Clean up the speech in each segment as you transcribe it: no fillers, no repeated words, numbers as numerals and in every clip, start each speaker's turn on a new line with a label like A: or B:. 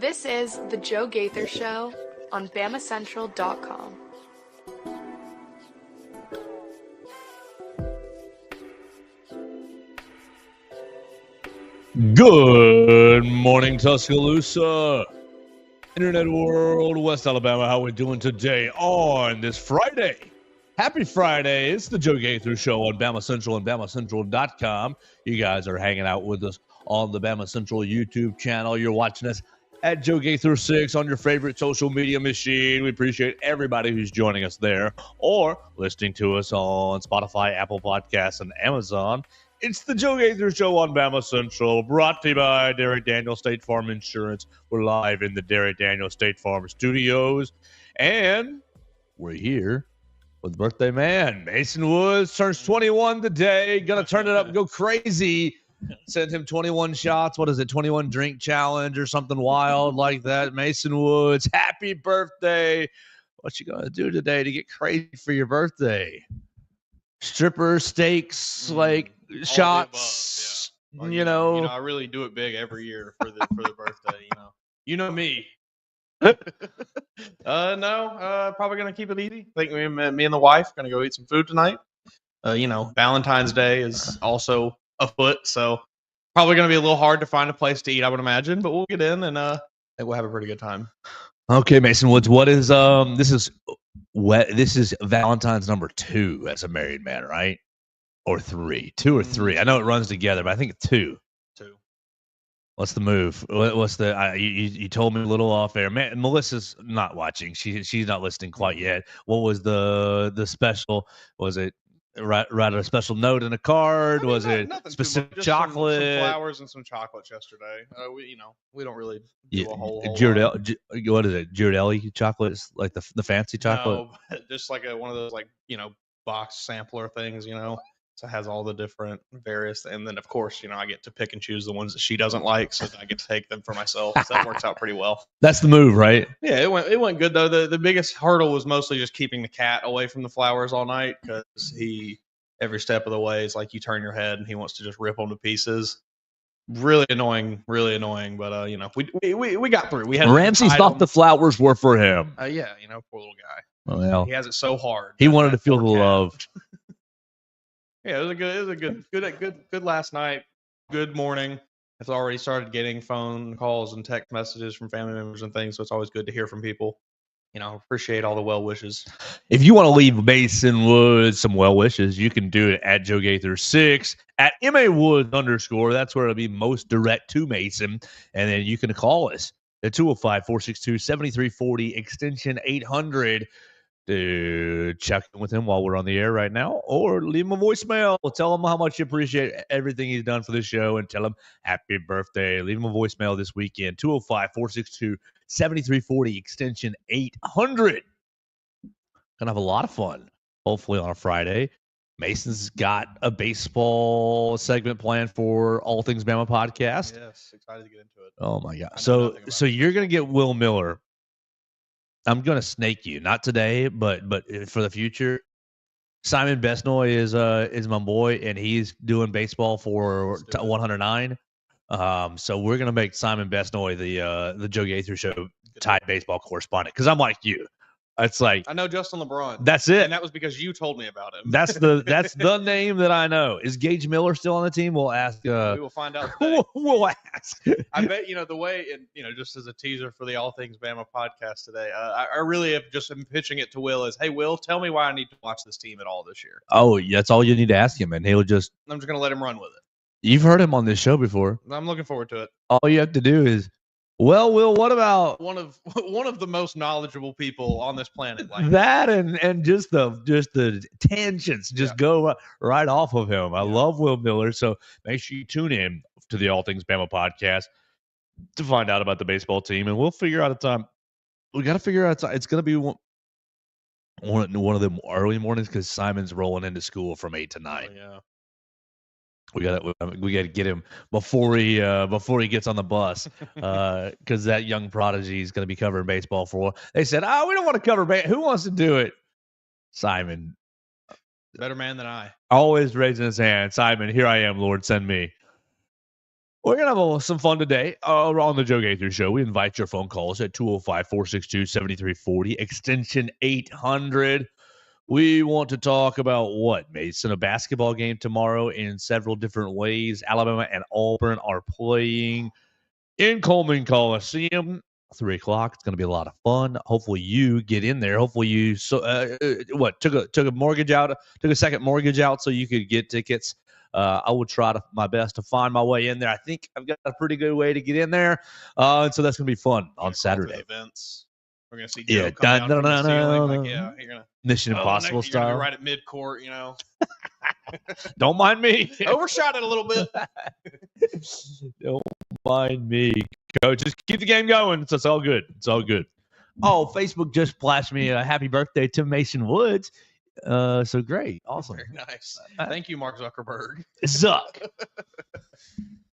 A: This is The Joe Gaither Show on BamaCentral.com.
B: Good morning, Tuscaloosa, Internet world, West Alabama. How we doing today on this Friday? Happy Friday. It's the Joe Gaither Show on BamaCentral and BamaCentral.com. You guys are hanging out with us on the BamaCentral YouTube channel. You're watching us at Joe Gaither 6 on your favorite social media machine. We appreciate everybody who's joining us there or listening to us on Spotify, Apple Podcasts, and Amazon. It's the Joe Gaither Show on BamaCentral, brought to you by Derek Daniel State Farm Insurance. We're live in the Derek Daniel State Farm studios, and we're here with birthday man. Mason Woods turns 21 today. Gonna turn it up and go crazy. Send him 21 shots. What is it, 21 drink challenge or something wild like that? Mason Woods, happy birthday. What you gonna do today to get crazy for your birthday? Stripper, steaks, like shots,
C: above,
B: you know.
C: I really do it big every year for the birthday. You know me. Probably gonna keep it easy. I think me and the wife gonna go eat some food tonight. Valentine's Day is also afoot, so probably gonna be a little hard to find a place to eat, I would imagine. But we'll get in and I think we'll have a pretty good time.
B: Okay, Mason Woods. What is this is Valentine's number 2 as a married man, right? Or 3? 2 or 3? I know it runs together, but I think it's 2.
C: 2.
B: What's the move? What's the? You told me a little off air. Man, Melissa's not watching. She's not listening quite yet. What was the special? Was it write a special note in a card? Was it specific chocolate?
C: Some flowers and some chocolates yesterday. We don't really do a whole
B: Ghirardelli, what is it? Ghirardelli chocolates, like the fancy chocolate?
C: No, just like one of those box sampler things. So it has all the different various, and then of course, I get to pick and choose the ones that she doesn't like, so I get to take them for myself. So that works out pretty well.
B: That's the move, right?
C: Yeah, it went good though. The biggest hurdle was mostly just keeping the cat away from the flowers all night, because he every step of the way is like you turn your head and he wants to just rip them to pieces. Really annoying. But we got through. We had
B: Ramsey thought the flowers were for him.
C: Poor little guy.
B: Well,
C: he has it so hard.
B: He wanted to feel the love.
C: Yeah, it was a good last night. Good morning. I've already started getting phone calls and text messages from family members and things, so it's always good to hear from people. Appreciate all the well wishes.
B: If you want to leave Mason Woods some well wishes, you can do it at Joe Gaither 6 at MAWoods_. That's where it'll be most direct to Mason. And then you can call us at 205-462-7340 extension 800. To check in with him while we're on the air right now, or leave him a voicemail. Tell him how much you appreciate everything he's done for the show and tell him happy birthday. Leave him a voicemail this weekend, 205-462-7340 extension 800. Gonna have a lot of fun, hopefully on a Friday. Mason's got a baseball segment planned for All Things Bama podcast.
C: Yes, excited to get into it.
B: Oh my God. So you're gonna get Will Miller. I'm going to snake you, not today, but for the future. Simon Besnoy is my boy, and he's doing baseball for 109. So we're going to make Simon Besnoy the Joe Gaither Show Tide baseball correspondent, because I'm like you. It's like
C: I know Justin LeBron.
B: That's it.
C: And that was because you told me about him.
B: That's the name that I know. Is Gage Miller still on the team? We'll ask.
C: We will find out today.
B: We'll ask.
C: I bet the way, just as a teaser for the All Things Bama podcast today, I really have just been pitching it to Will as, hey, Will, tell me why I need to watch this team at all this year.
B: Oh, that's all you need to ask him, and he'll just.
C: I'm just going to let him run with it.
B: You've heard him on this show before.
C: I'm looking forward to it.
B: All you have to do is. Well, Will, what about
C: one of the most knowledgeable people on this planet? Like
B: that, and just the tangents go right off of him. I love Will Miller, so make sure you tune in to the All Things Bama podcast to find out about the baseball team, and we'll figure out a time. We got to figure out a time. It's going to be one of the early mornings because Simon's rolling into school from 8 to 9.
C: Oh, yeah.
B: We got to get him before he gets on the bus, because that young prodigy is going to be covering baseball for. They said, we don't want to cover baseball. Who wants to do it? Simon,
C: better man than I.
B: Always raising his hand. Simon, here I am, Lord, send me. We're going to have some fun today on the Joe Gaither Show. We invite your phone calls at 205-462-7340, extension 800. We want to talk about what, Mason? A basketball game tomorrow in several different ways. Alabama and Auburn are playing in Coleman Coliseum. 3 o'clock. It's going to be a lot of fun. Hopefully you get in there. Hopefully you took a mortgage out, took a second mortgage out so you could get tickets. I will try my best to find my way in there. I think I've got a pretty good way to get in there, and so that's going to be fun on Saturday.
C: Events. We're going to see Joe come down from the ceiling. Like, you're going to
B: Mission Impossible style.
C: You're gonna be right at midcourt,
B: Don't mind me.
C: Overshot it a little bit.
B: Don't mind me, Coach. Just keep the game going. So it's all good. It's all good. Oh, Facebook just flashed me a happy birthday to Mason Woods. So great. Awesome.
C: Very nice. Thank you, Mark Zuckerberg.
B: Zuck.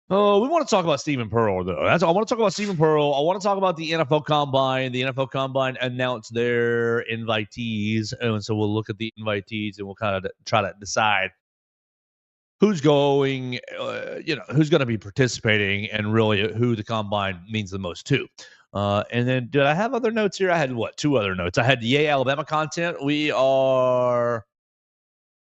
B: We want to talk about Stephen Pearl, though. I want to talk about Stephen Pearl. I want to talk about the NFL Combine. The NFL Combine announced their invitees, and so we'll look at the invitees and we'll kind of try to decide who's going, who's going to be participating, and really who the Combine means the most to. And then, did I have other notes here? I had two other notes. I had Yay Alabama content. We are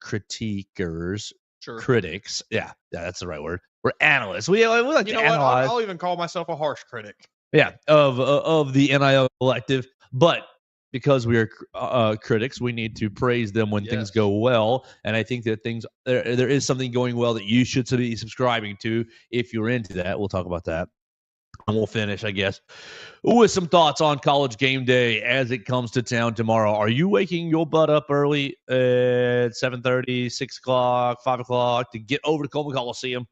B: critiquers, critics. Yeah, that's the right word. We're analysts. We like to analyze.
C: I'll even call myself a harsh critic.
B: Yeah, of the NIL collective, but because we are critics, we need to praise them when things go well. And I think that there is something going well that you should be subscribing to if you're into that. We'll talk about that. And we'll finish, I guess, with some thoughts on College Game Day as it comes to town tomorrow. Are you waking your butt up early at 7:30, 6 o'clock, 5 o'clock to get over to Coleman Coliseum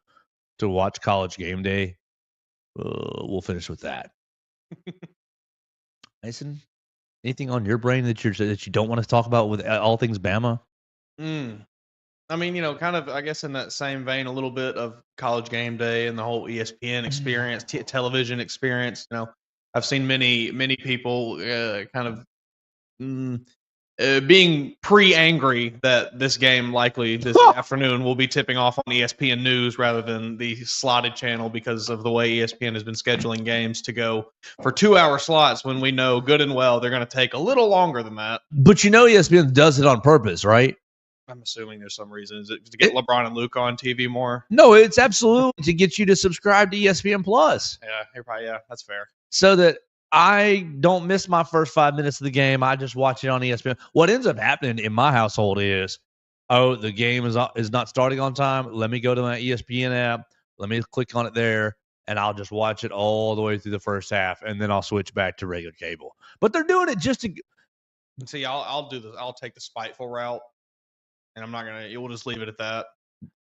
B: to watch College Game Day? We'll finish with that. Mason, anything on your brain that you don't want to talk about with all things Bama?
C: I mean, kind of, I guess, in that same vein, a little bit of College Game Day and the whole ESPN experience, television experience. I've seen many people kind of being pre-angry that this game likely this afternoon will be tipping off on ESPN News rather than the slotted channel because of the way ESPN has been scheduling games to go for 2-hour slots when we know good and well they're going to take a little longer than that.
B: But ESPN does it on purpose, right?
C: I'm assuming there's some reason. Is it to get LeBron and Luke on TV more?
B: No, it's absolutely to get you to subscribe to ESPN Plus.
C: Yeah, that's fair.
B: So that I don't miss my first 5 minutes of the game. I just watch it on ESPN. What ends up happening in my household is, the game is not starting on time. Let me go to my ESPN app. Let me click on it there, and I'll just watch it all the way through the first half, and then I'll switch back to regular cable. But they're doing it just to.
C: See, I'll do this. I'll take the spiteful route. And I'm not going to – we'll just leave it at that.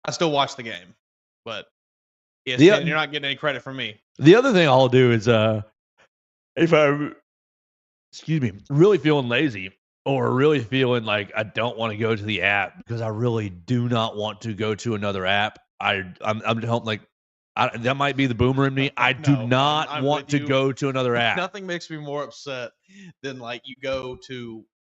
C: I still watch the game, but ESPN, you're not getting any credit from me.
B: The other thing I'll do is if I'm, really feeling lazy or really feeling like I don't want to go to the app because I really do not want to go to another app, I'm like, that might be the boomer in me. I do not want to go to another app.
C: Nothing makes me more upset than like you go to –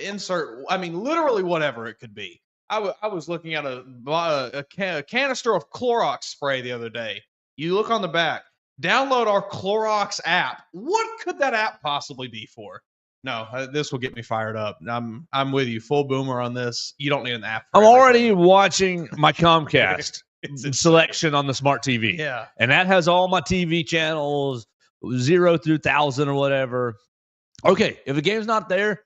C: literally whatever it could be. I was looking at a canister of Clorox spray the other day. You look on the back, download our Clorox app. What could that app possibly be for? No, this will get me fired up. I'm with you, full boomer on this. You don't need an app.
B: I'm already watching my Comcast selection on the smart TV.
C: Yeah,
B: and that has all my TV channels 0 through 1,000 or whatever. Okay, if the game's not there,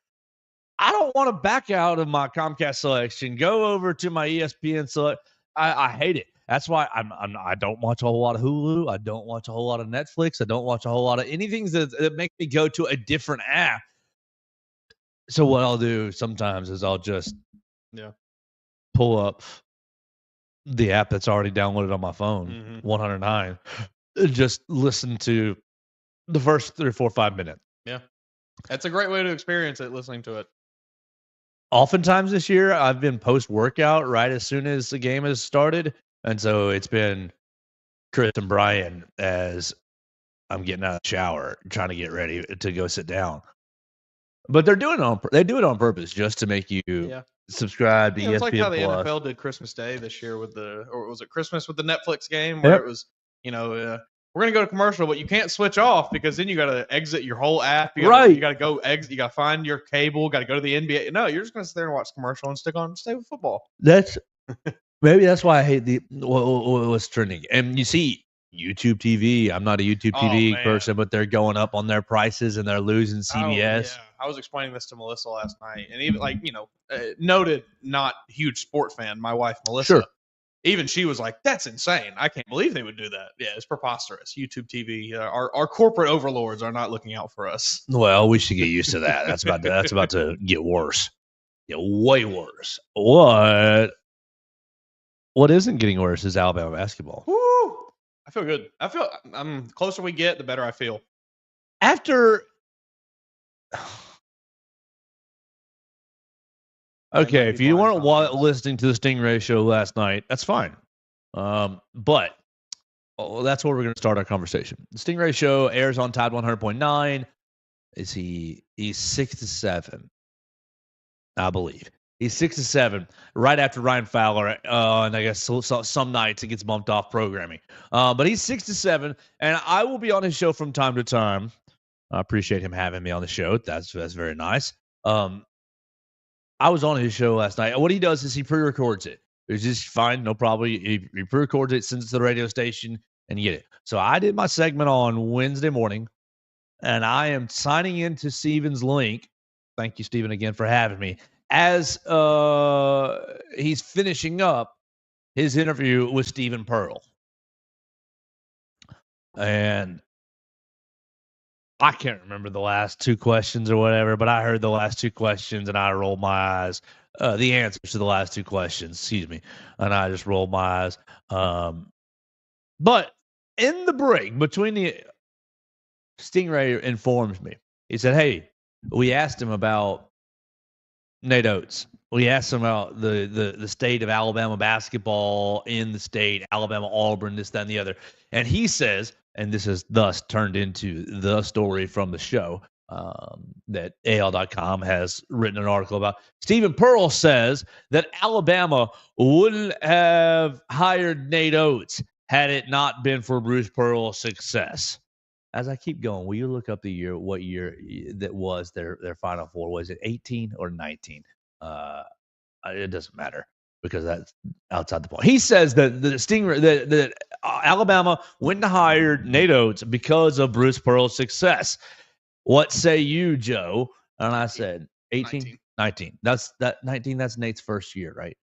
B: I don't want to back out of my Comcast selection. Go over to my ESPN select. I hate it. That's why I don't watch a whole lot of Hulu. I don't watch a whole lot of Netflix. I don't watch a whole lot of anything that make me go to a different app. So what I'll do sometimes is I'll just pull up the app that's already downloaded on my phone, 109. Just listen to the first 3 or 4 or 5 minutes.
C: Yeah, that's a great way to experience it. Listening to it.
B: Oftentimes this year, I've been post-workout right as soon as the game has started. And so it's been Chris and Brian as I'm getting out of the shower, trying to get ready to go sit down. But they do it on purpose just to make you subscribe to ESPN+.
C: It's like how the NFL did Christmas Day this year or was it Christmas with the Netflix game where it was we're gonna go to commercial, but you can't switch off because then you got to exit your whole app. You got to go exit. You got to find your cable. Got to go to the NBA. No, you're just gonna sit there and watch commercial and stay with football.
B: Maybe that's why I hate what's trending. And you see YouTube TV. I'm not a YouTube TV person, but they're going up on their prices and they're losing CBS.
C: Yeah. I was explaining this to Melissa last night, and even noted not huge sport fan, my wife Melissa.
B: Sure.
C: Even she was like, "That's insane! I can't believe they would do that." Yeah, it's preposterous. YouTube TV, our corporate overlords are not looking out for us.
B: Well, we should get used to that. That's about to get worse. Get way worse. What isn't getting worse is Alabama basketball.
C: Woo! I feel good. The closer we get, the better I feel.
B: After okay, if you weren't listening to the Stingray show last night, that's fine. But that's where we're going to start our conversation. The Stingray show airs on Tide 100.9. He's 6 to 7, I believe. He's 6 to 7 right after Ryan Fowler, and I guess some nights it gets bumped off programming. But he's 6 to 7, and I will be on his show from time to time. I appreciate him having me on the show. That's very nice. I was on his show last night. What he does is he pre-records it. It's just fine, no problem. He pre-records it, sends it to the radio station, and you get it. So I did my segment on Wednesday morning, and I am signing into Steven's link. Thank you, Steven, again for having me. As he's finishing up his interview with Stephen Pearl. And I can't remember the last two questions or whatever, but I heard the last two questions and I rolled my eyes. The answers to the last two questions, excuse me. And I just rolled my eyes. But in the break between Stingray informs me. He said, hey, we asked him about Nate Oats. We asked him about the state of Alabama basketball in the state, Alabama, Auburn, this, that, and the other. And he says, and this has thus turned into the story from the show that AL.com has written an article about. Stephen Pearl says that Alabama wouldn't have hired Nate Oats had it not been for Bruce Pearl's success. As I keep going, will you look up what year that was their Final Four? Was it 18 or 19? It doesn't matter because that's outside the point. He says that that Alabama went and hired Nate Oats because of Bruce Pearl's success. What say you, Joe? And I said 18, 19. That's 19. That's Nate's first year, right?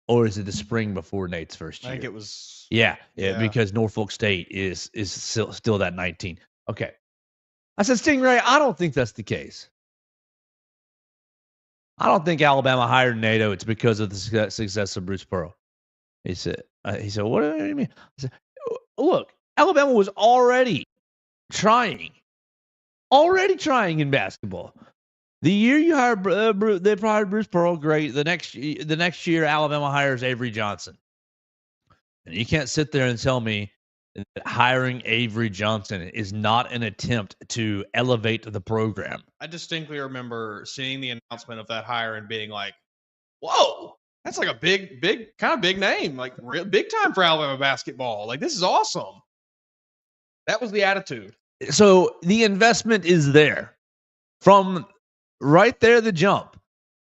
B: Or is it the spring before Nate's first year?
C: I think it was.
B: Yeah, because Norfolk State is still that 19. Okay. I said, Stingray, I don't think that's the case. I don't think Alabama hired Nate Oats because of the success of Bruce Pearl. He said, what do you mean? I said, look, Alabama was already trying in basketball. The year you hired, they hired Bruce Pearl, great. The next year, Alabama hires Avery Johnson. And you can't sit there and tell me that hiring Avery Johnson is not an attempt to elevate the program.
C: I distinctly remember seeing the announcement of that hire and being like, whoa, that's like a big name, like big time for Alabama basketball. Like, this is awesome. That was the attitude.
B: So the investment is there from right there, the jump.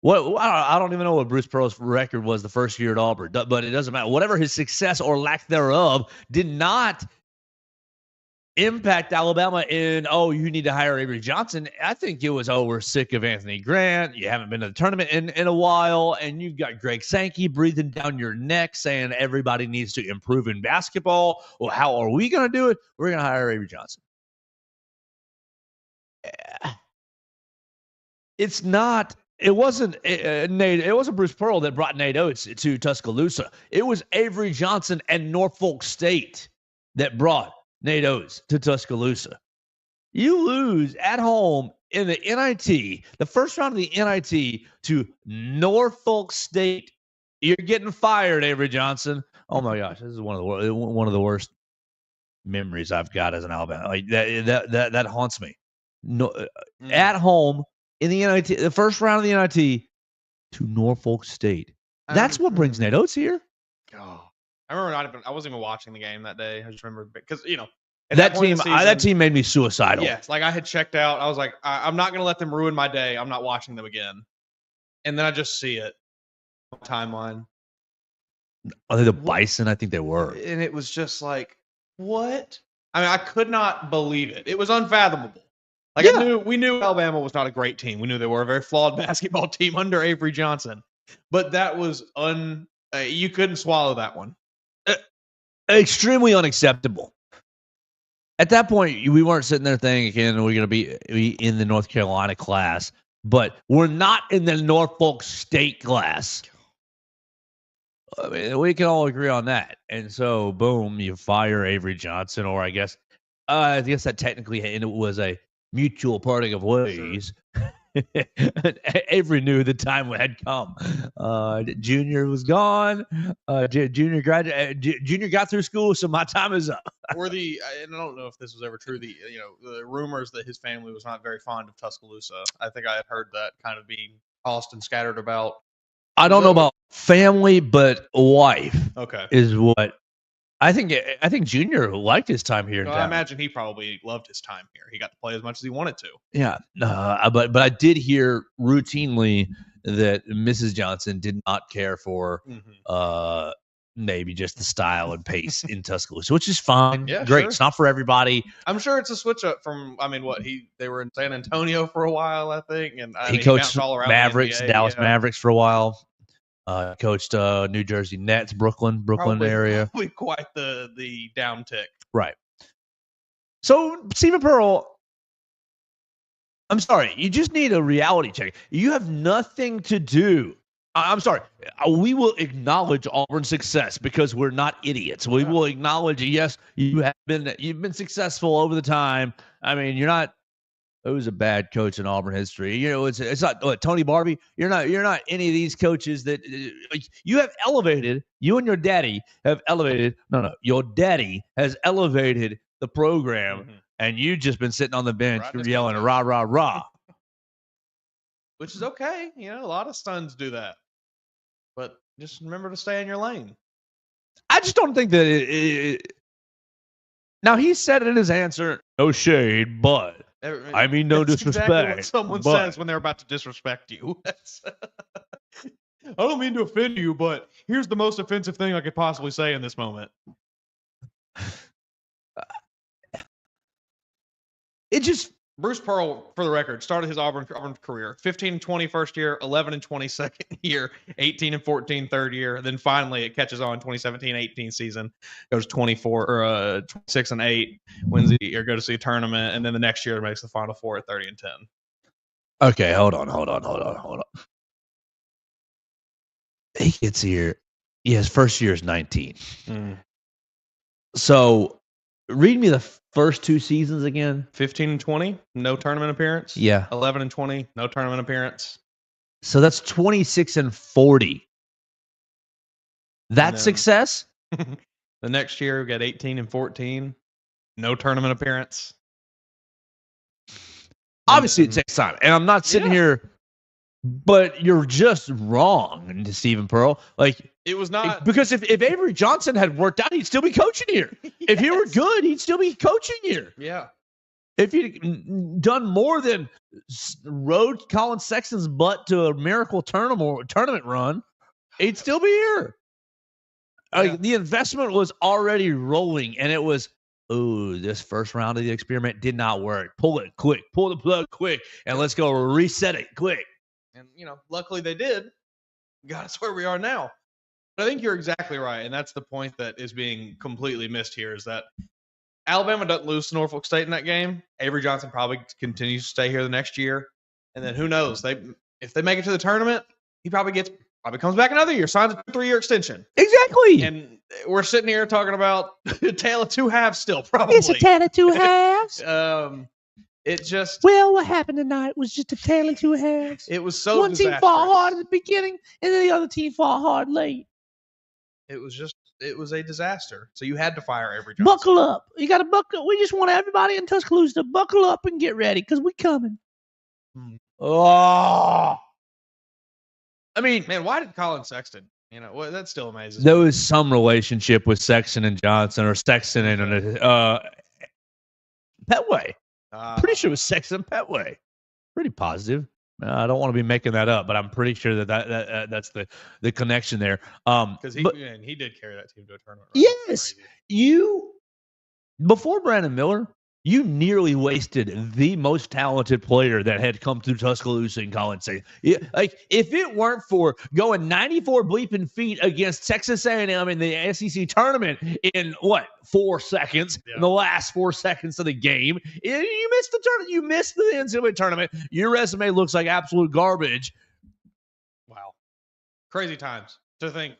B: I don't even know what Bruce Pearl's record was the first year at Auburn, but it doesn't matter. Whatever his success or lack thereof did not impact Alabama in, you need to hire Avery Johnson. I think it was, we're sick of Anthony Grant. You haven't been to the tournament in a while, and you've got Greg Sankey breathing down your neck saying everybody needs to improve in basketball. Well, how are we going to do it? We're going to hire Avery Johnson. It wasn't Bruce Pearl that brought Nate Oats to Tuscaloosa. It was Avery Johnson and Norfolk State that brought Nate Oats to Tuscaloosa. You lose at home in the NIT, the first round of the NIT to Norfolk State. You're getting fired, Avery Johnson. Oh my gosh, this is one of the worst memories I've got as an Alabama. Like that haunts me. At home in the NIT, the first round of the NIT to Norfolk State. That's what brings Nate Oats here.
C: Oh, I remember I wasn't even watching the game that day. I just remember because at
B: That
C: point in
B: team,
C: the season,
B: that team made me suicidal.
C: yes, like I had checked out. I was like, I'm not going to let them ruin my day. I'm not watching them again. And then I just see it on my timeline.
B: Are they the Bison? I think they were.
C: And it was just like, what? I mean, I could not believe it. It was unfathomable. Like we knew Alabama was not a great team. We knew they were a very flawed basketball team under Avery Johnson. But that was you couldn't swallow that one.
B: Extremely unacceptable. At that point, we weren't sitting there thinking we're going to be in the North Carolina class, but we're not in the Norfolk State class. I mean, we can all agree on that. And so, boom, you fire Avery Johnson, or I guess that technically it was a mutual parting of ways. Sure. Avery knew the time had come. Junior was gone. Junior got through school, so my time is up.
C: And I don't know if this was ever true. The rumors that his family was not very fond of Tuscaloosa. I think I had heard that kind of being tossed and scattered about.
B: I don't know about family, but wife.
C: Okay,
B: is what I think. I think Junior liked his time here.
C: I imagine he probably loved his time here. He got to play as much as he wanted to.
B: Yeah, but I did hear routinely that Mrs. Johnson did not care for maybe just the style and pace in Tuscaloosa, which is fine.
C: Yeah,
B: great.
C: Sure.
B: It's not for everybody.
C: I'm sure it's a switch up from. I mean, they were in San Antonio for a while, I think, and
B: he coached
C: all around
B: Mavericks,
C: NBA,
B: Dallas Mavericks for a while. Coached New Jersey Nets, Brooklyn area.
C: Probably quite the downtick.
B: Right. So, Stephen Pearl, I'm sorry. You just need a reality check. You have nothing to do. I'm sorry. We will acknowledge Auburn's success because we're not idiots. We will acknowledge, yes, you've been successful over the time. I mean, you're not. Who's a bad coach in Auburn history? It's not Tony Barbie. You're not any of these coaches that you have elevated. You and your daddy have elevated. No, your daddy has elevated the program, and you've just been sitting on the bench yelling rah rah rah,
C: which is okay. A lot of sons do that, but just remember to stay in your lane.
B: I just don't think that now he said it in his answer. No shade, but. I mean, no disrespect.
C: Exactly what someone says when they're about to disrespect you. I don't mean to offend you, but here's the most offensive thing I could possibly say in this moment. Bruce Pearl, for the record, started his Auburn career 15-20 first year, 11-20 second year, 18-14 third year. Then finally it catches on 2017-18 season, goes 26-8, wins go to see a tournament, and then the next year makes the Final Four at 30-10.
B: Okay, hold on. He gets here. Yeah, his first year is 19. So read me the first two seasons again.
C: 15-20, no tournament appearance.
B: Yeah.
C: 11-20, no tournament appearance.
B: So that's 26-40. That's success?
C: The next year we got 18-14, no tournament appearance.
B: Obviously it takes time. And I'm not sitting here, but you're just wrong, Stephen Pearl. Like,
C: it was not
B: because if Avery Johnson had worked out, he'd still be coaching here. Yes. If he were good, he'd still be coaching here.
C: Yeah.
B: If he'd done more than rode Colin Sexton's butt to a miracle tournament run, he'd still be here. Yeah. The investment was already rolling, and it was, this first round of the experiment did not work. Pull it quick. Pull the plug quick, and let's go reset it quick.
C: And, luckily they did. Got us where we are now. But I think you're exactly right, and that's the point that is being completely missed here, is that Alabama doesn't lose to Norfolk State in that game. Avery Johnson probably continues to stay here the next year. And then who knows? If they make it to the tournament, he probably comes back another year, signs a 3-year extension.
B: Exactly.
C: And we're sitting here talking about a tale of two halves still, probably.
B: It's a tale of two halves. What happened tonight was just a tale of two halves.
C: It was so
B: one
C: disastrous.
B: Team fought hard at the beginning, and then the other team fought hard late.
C: It was a disaster. So you had to fire Avery Johnson.
B: Buckle up. You got to buckle up. We just want everybody in Tuscaloosa to buckle up and get ready because we're coming. Oh. I mean,
C: man, why did Colin Sexton You know, well, that still amazes me.
B: There was some relationship with Sexton and Johnson, or Sexton and Petway. Pretty sure it was Sexton and Petway. Pretty positive. I don't want to be making that up, but I'm pretty sure that's the connection there.
C: Because he did carry that team to a tournament. Right?
B: Yes, before Brandon Miller, you nearly wasted the most talented player that had come through Tuscaloosa in college. Like, if it weren't for going 94 bleeping feet against Texas A&M in the SEC tournament in 4 seconds, in the last 4 seconds of the game, you missed the tournament. You missed the NCAA tournament. Your resume looks like absolute garbage.
C: Wow, crazy times to think.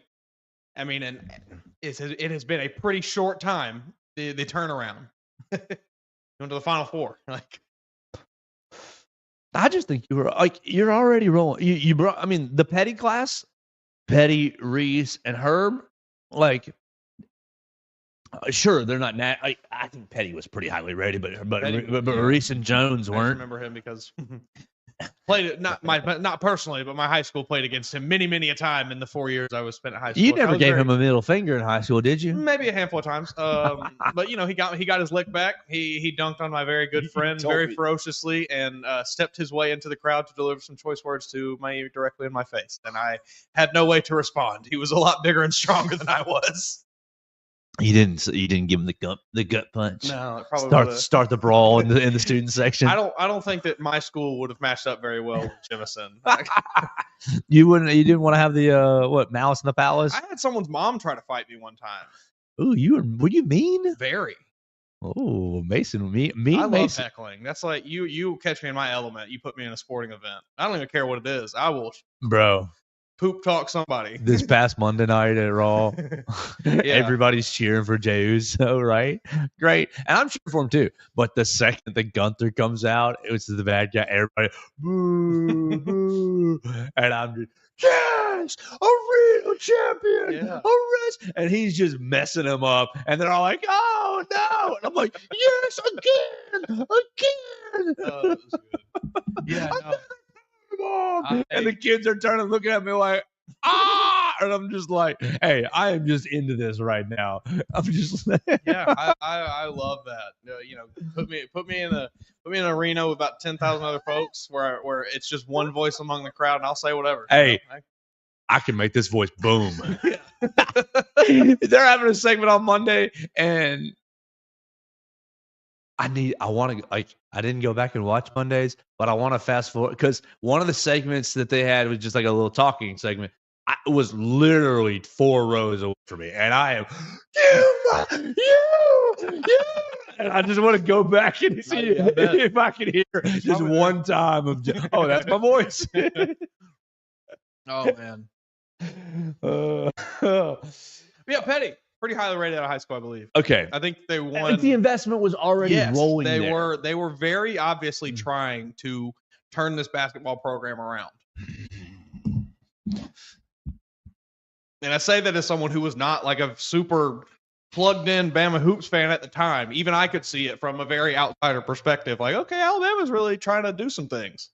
C: I mean, and it has been a pretty short time. The turnaround. Going to the Final Four. Like,
B: I just think you're already rolling. You brought, I mean, the Petty class, Petty, Reese, and Herb, like, sure, they're not. I think Petty was pretty highly rated, but Reese and Jones weren't.
C: I remember him because played it not personally, but my high school played against him many a time in the 4 years I was spent at high school.
B: You never gave him a middle finger in high school, did you?
C: Maybe a handful of times. But you know, he got his lick back. He dunked on my very good friend very ferociously and stepped his way into the crowd to deliver some choice words to me directly in my face, and I had no way to respond. He was a lot bigger and stronger than I was.
B: You didn't give him the gut punch.
C: No, it probably
B: start the brawl in the student section.
C: I don't think that my school would have matched up very well with Jemison.
B: You didn't want to have the Malice in the Palace?
C: I had someone's mom try to fight me one time.
B: Ooh, were you mean?
C: Very.
B: Oh, Mason, mean.
C: I
B: Mason.
C: love heckling. That's like you catch me in my element. You put me in a sporting event. I don't even care what it is. I will,
B: bro.
C: Poop talk somebody.
B: This past Monday night at Raw, everybody's cheering for Jey Uso, right? Great. And I'm cheering for him too. But the second that Gunther comes out, it was the bad guy. Everybody, boo, boo. And I'm just, yes, a real champion. Yeah. And he's just messing him up. And they're all like, oh, no. And I'm like, yes, again.
C: Oh, yeah, no.
B: And the kids are turning, looking at me like, and I'm just like, hey, I am just into this right now. I'm just
C: I love that. You know, put me in an arena with about 10,000 other folks where it's just one voice among the crowd, and I'll say whatever.
B: Hey, I can make this voice boom. They're having a segment on Monday, and I didn't go back and watch Mondays, but I want to fast forward because one of the segments that they had was just like a little talking segment. It was literally 4 rows away from me, and I am you, and I just want to go back and see if I can hear just one time of that's my voice.
C: Oh man, yeah, Petty. Pretty highly rated out of high school, I believe.
B: Okay.
C: I think they won.
B: I think the investment was already rolling.
C: They were very obviously trying to turn this basketball program around. And I say that as someone who was not like a super plugged in Bama Hoops fan at the time. Even I could see it from a very outsider perspective. Like, okay, Alabama's really trying to do some things.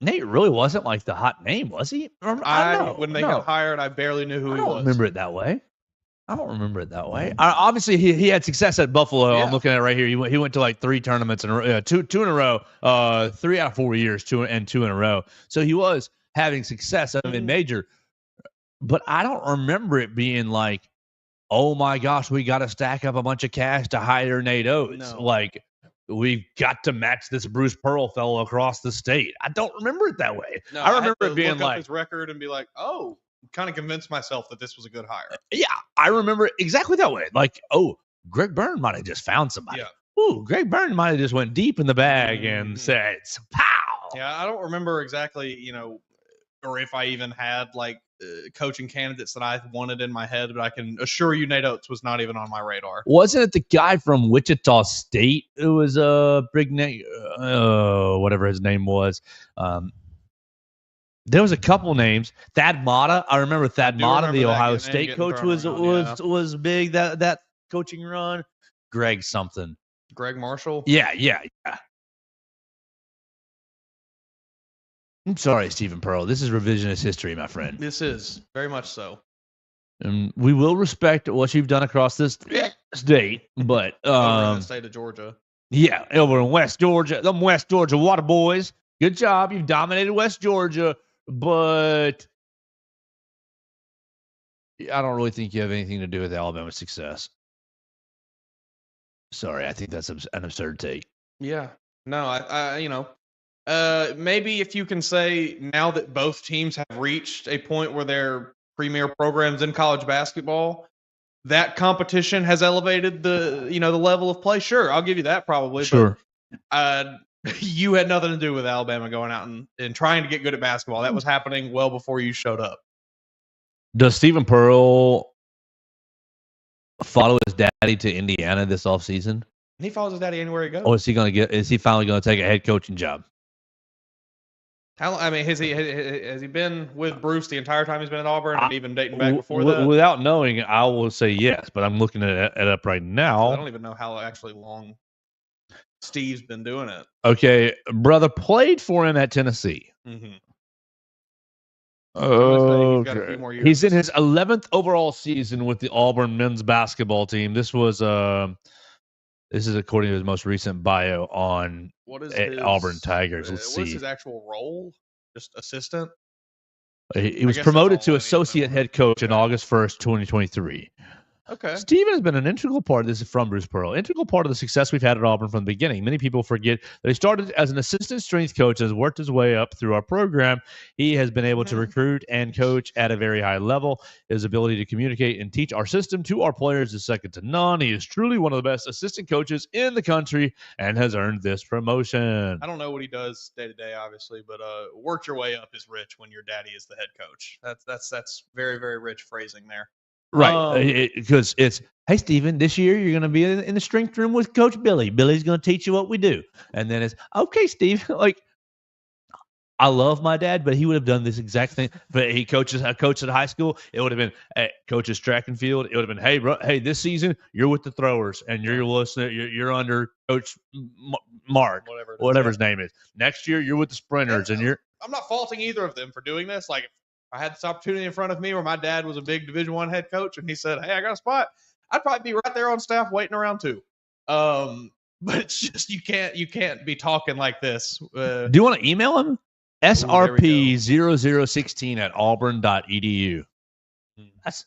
B: Nate really wasn't like the hot name, was he?
C: When they got hired, I barely knew who he was.
B: I don't remember it that way. Obviously, he had success at Buffalo. Yeah. I'm looking at it right here. He went to like 3 tournaments and two in a row. 3 out of 4 years, 2 in a row. So he was having success in major. But I don't remember it being like, oh my gosh, we got to stack up a bunch of cash to hire Nate Oats. No. Like, we've got to match this Bruce Pearl fellow across the state. I don't remember it that way. No, I remember it being
C: look up his record and be like, oh, kind of convinced myself that this was a good hire.
B: Yeah, I remember it exactly that way. Like, oh, Greg Byrne might have just found somebody. Yeah. Ooh, Greg Byrne might have just went deep in the bag and said, pow.
C: Yeah, I don't remember exactly, or if I even had like coaching candidates that I wanted in my head, but I can assure you Nate Oats was not even on my radar.
B: Wasn't it the guy from Wichita State who was a big name? Whatever his name was. There was a couple names. Thad Matta. I remember Thad Matta, the Ohio State coach, was big that coaching run. Greg something.
C: Greg Marshall.
B: Yeah. I'm sorry, Stephen Pearl. This is revisionist history, my friend.
C: This is very much so.
B: And we will respect what you've done across this state, but
C: Over in the state of Georgia.
B: yeah, over in West Georgia, them West Georgia water boys. Good job. You've dominated West Georgia, but I don't really think you have anything to do with Alabama's success. Sorry, I think that's an absurd take.
C: Yeah. No, maybe if you can say now that both teams have reached a point where they're premier programs in college basketball, that competition has elevated the level of play. Sure, I'll give you that probably.
B: Sure.
C: But you had nothing to do with Alabama going out and trying to get good at basketball. That was happening well before you showed up.
B: Does Stephen Pearl follow his daddy to Indiana this offseason?
C: He follows his daddy anywhere he goes.
B: Or is he finally going to take a head coaching job?
C: Has he been with Bruce the entire time he's been at Auburn, and even dating back before that?
B: Without knowing, I will say yes, but I'm looking at it up right now.
C: I don't even know how actually long Steve's been doing it.
B: Okay, brother played for him at Tennessee.
C: Mm-hmm.
B: Okay. He's in his 11th overall season with the Auburn men's basketball team. This is according to his most recent bio on Auburn Tigers. Let's see.
C: What is his actual role? Just assistant?
B: He was promoted to associate head coach on August 1st, 2023.
C: Okay.
B: Steven has been an integral part. This is from Bruce Pearl. Integral part of the success we've had at Auburn from the beginning. Many people forget that he started as an assistant strength coach and has worked his way up through our program. He has been able to recruit and coach at a very high level. His ability to communicate and teach our system to our players is second to none. He is truly one of the best assistant coaches in the country and has earned this promotion.
C: I don't know what he does day to day, obviously, but worked your way up is rich when your daddy is the head coach. That's very, very rich phrasing there.
B: Right, because it's, hey, Steven, this year you're going to be in the strength room with Coach Billy. Billy's going to teach you what we do. And then it's, okay, Steve, like, I love my dad, but he would have done this exact thing. But he coached at high school. It would have been, hey, coaches track and field. It would have been, hey, bro, hey, this season you're with the throwers and you're listening. You're under Coach Mark, whatever his name is. Next year you're with the sprinters, and you're.
C: I'm not faulting either of them for doing this. Like, I had this opportunity in front of me where my dad was a big Division I head coach, and he said, "Hey, I got a spot." I'd probably be right there on staff waiting around too. But it's just you can't be talking like this.
B: Do you want to email him? srp0016 at auburn.edu. That's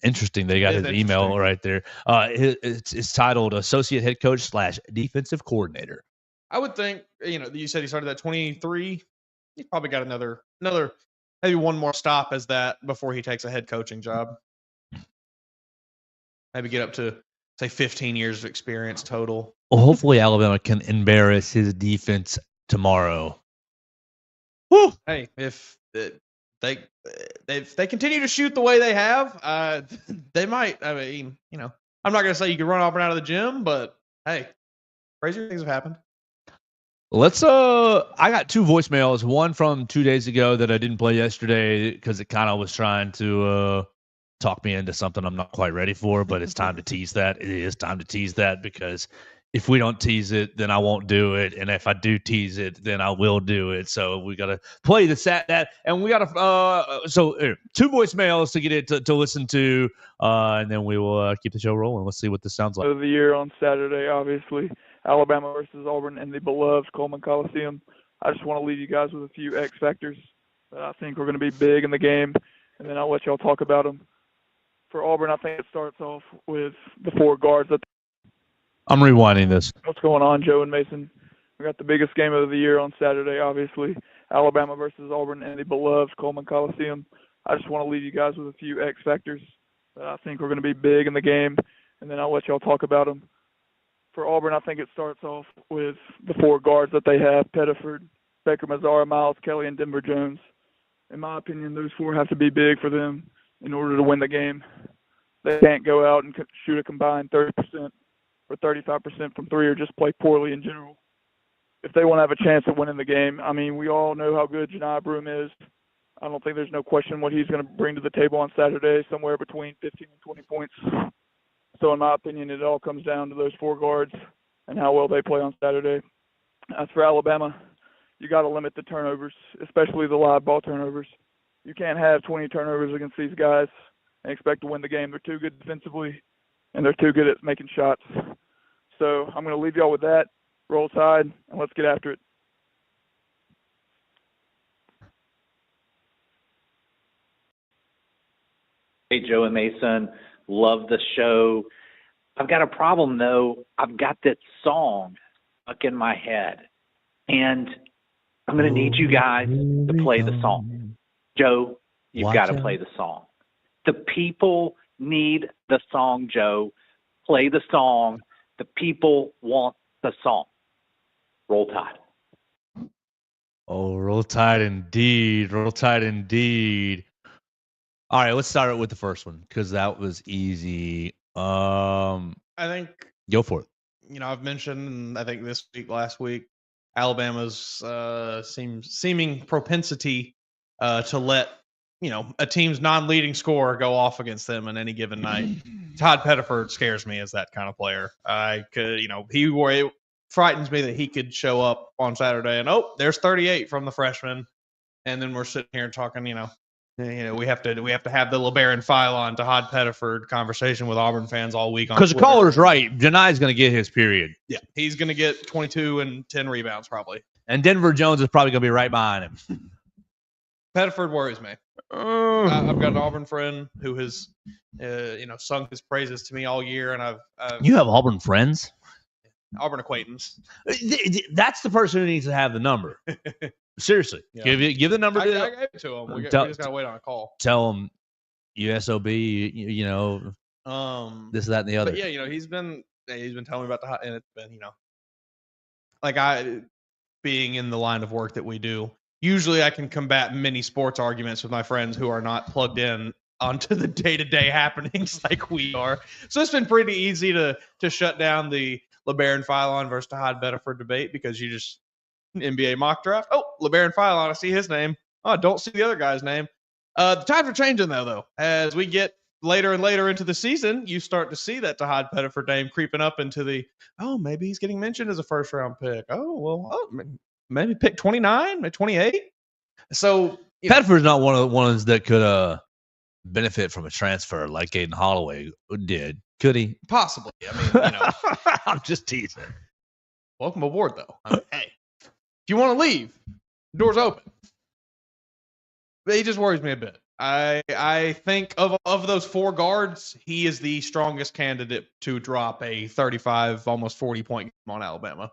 B: interesting. They got his email right there. It's titled Associate Head Coach / Defensive Coordinator.
C: I would think, you said he started at 23. He's probably got another maybe one more stop as that before he takes a head coaching job. Maybe get up to, say, 15 years of experience total.
B: Well, hopefully Alabama can embarrass his defense tomorrow.
C: Woo! Hey, if they continue to shoot the way they have, they might. I mean, I'm not going to say you can run off and out of the gym, but hey, crazier things have happened.
B: Let's I got two voicemails, one from 2 days ago that I didn't play yesterday because it kind of was trying to talk me into something I'm not quite ready for, but it's time to tease that. It is time to tease that, because if we don't tease it, then I won't do it, and if I do tease it, then I will do it. So we got to play that, and we got to two voicemails to get it to listen to, and then we will keep the show rolling. Let's see what this sounds like.
D: Of the year on Saturday, obviously. Alabama versus Auburn in the beloved Coleman Coliseum. I just want to leave you guys with a few X factors that I think are going to be big in the game, and then I'll let y'all talk about them. For Auburn, I think it starts off with the four guards.
B: I'm rewinding this.
D: What's going on, Joe and Mason? We got the biggest game of the year on Saturday, obviously. Alabama versus Auburn in the beloved Coleman Coliseum. I just want to leave you guys with a few X factors that I think are going to be big in the game, and then I'll let y'all talk about them. For Auburn, I think it starts off with the four guards that they have: Pettiford, Baker Mazzara, Miles Kelly, and Denver Jones. In my opinion, those four have to be big for them in order to win the game. They can't go out and shoot a combined 30% or 35% from three, or just play poorly in general. If they want to have a chance at winning the game, I mean, we all know how good Janai Broome is. I don't think there's no question what he's going to bring to the table on Saturday, somewhere between 15 and 20 points. So in my opinion, it all comes down to those four guards and how well they play on Saturday. As for Alabama, you got to limit the turnovers, especially the live ball turnovers. You can't have 20 turnovers against these guys and expect to win the game. They're too good defensively, and they're too good at making shots. So I'm going to leave y'all with that. Roll Tide, and let's get after it.
E: Hey, Joe and Mason, love the show. I've got a problem, though. I've got that song stuck in my head, and I'm going to need you guys to play the song. Joe, you've got to play the song. The people need the song, Joe. Play the song. The people want the song. Roll Tide.
B: Oh, Roll Tide indeed. Roll Tide indeed. All right, let's start with the first one because that was easy.
C: I think
B: Go for it.
C: I've mentioned, and I think this week, last week, Alabama's seeming propensity to let a team's non-leading scorer go off against them on any given night. Todd Pettiford scares me as that kind of player. It frightens me that he could show up on Saturday and there's 38 from the freshman, and then we're sitting here talking, we have to have the LeBaron Philon to Todd Pettiford conversation with Auburn fans all week.
B: Because the caller's right. Janai's going to get his period.
C: Yeah, he's going to get 22 and 10 rebounds probably.
B: And Denver Jones is probably going to be right behind him.
C: Pettiford worries me. I've got an Auburn friend who has, sung his praises to me all year, and I've
B: You have Auburn friends?
C: Auburn acquaintance.
B: That's the person who needs to have the number. Seriously,
C: Yeah.
B: give the number
C: I
B: to
C: gave it to him. We just got to wait on a call.
B: Tell him USOB, this, that, and the other.
C: But yeah, he's been telling me about and it's been, being in the line of work that we do. Usually I can combat many sports arguments with my friends who are not plugged in onto the day-to-day happenings like we are. So it's been pretty easy to shut down the LeBaron Philon versus Todd Pettiford debate because you just NBA mock draft. Oh, LeBaron Philon, I see his name. Oh, I don't see the other guy's name. The times are changing though. As we get later and later into the season, you start to see that Todd Pettiford name creeping up into the, maybe he's getting mentioned as a first-round pick. Maybe pick 29, maybe 28. So
B: Pettiford's not one of the ones that could benefit from a transfer like Aiden Holloway did. Could he?
C: Possibly. I mean,
B: I'm just teasing.
C: Welcome aboard, though. Hey, if you want to leave, the door's open. But he just worries me a bit. I think of those four guards, he is the strongest candidate to drop a 35, almost 40-point game on Alabama.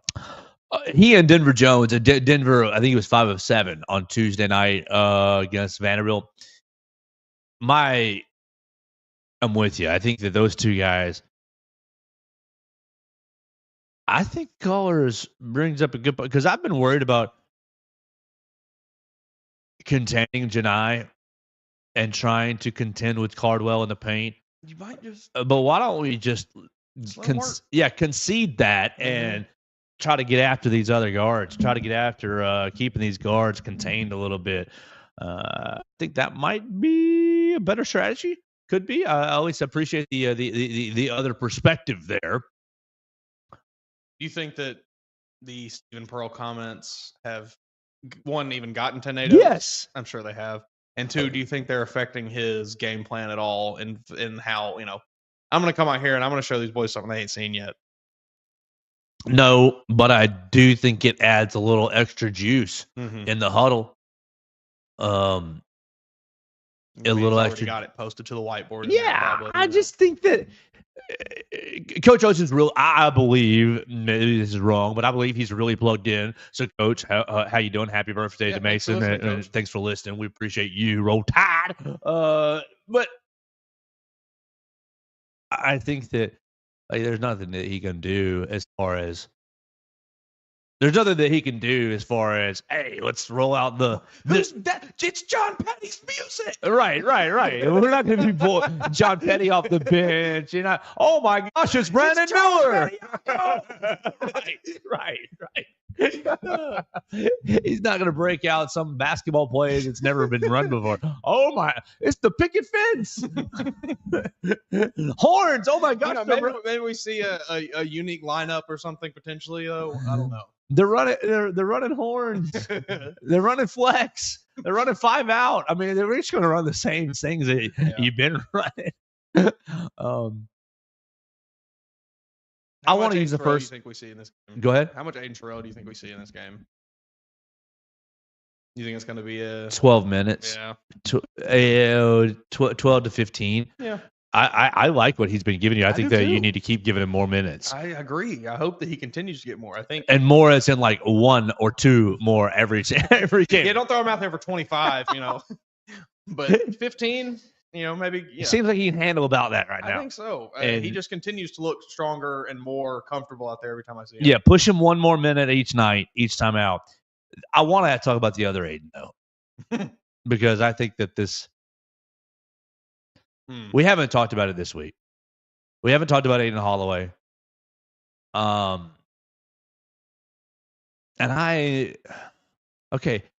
B: He and Denver Jones. Denver, I think he was 5 of 7 on Tuesday night against Vanderbilt. I'm with you. I think that those two guys. I think Callers brings up a good point because I've been worried about containing Janai and trying to contend with Cardwell in the paint.
C: You might just.
B: But why don't we just concede that and try to get after these other guards? Try to get after keeping these guards contained a little bit. I think that might be a better strategy. Could be. I always appreciate the other perspective there.
C: Do you think that the Stephen Pearl comments have, one, even gotten to NATO?
B: Yes.
C: I'm sure they have. And two, do you think they're affecting his game plan at all in how, I'm going to come out here and I'm going to show these boys something they ain't seen yet?
B: No, but I do think it adds a little extra juice in the huddle. A little extra.
C: Got it posted to the whiteboard.
B: Yeah, I just think that Coach Oats is real. I believe, maybe this is wrong, but I believe he's really plugged in. So, Coach, how you doing? Happy birthday to Mason. Thanks for listening. We appreciate you. Roll Tide. But I think that there's nothing that he can do as far as hey, let's roll out it's John Petty's music. Right. We're not going to be pulling John Petty off the bench. Oh my gosh, it's Brandon Miller. Right. He's not going to break out some basketball play that's never been run before. Oh my, it's the picket fence. Horns. Oh my gosh.
C: Maybe we see a unique lineup or something potentially, though. I don't know.
B: They're running horns. They're running flex. They're running 5 out. I mean, they're just going to run the same things that you've been running. I want to use the first.
C: Do you think we see in this game?
B: Go ahead.
C: How much Aiden Terrell do you think we see in this game? You think it's going to be a
B: 12 minutes?
C: Yeah.
B: 12 to 15.
C: Yeah.
B: I like what he's been giving you. I think
C: do
B: that
C: too.
B: you need to keep giving him more minutes.
C: I agree. I hope that he continues to get more. I think.
B: And more as in like 1 or 2 more every game.
C: Yeah, don't throw him out there for 25, But 15, maybe. Yeah.
B: It seems like he can handle about that right now.
C: I think so.
B: And
C: he just continues to look stronger and more comfortable out there every time I see him.
B: Yeah, push him 1 more minute each night, each time out. I want to talk about the other Aiden, though, because I think that this we haven't talked about it this week. We haven't talked about Aiden Holloway.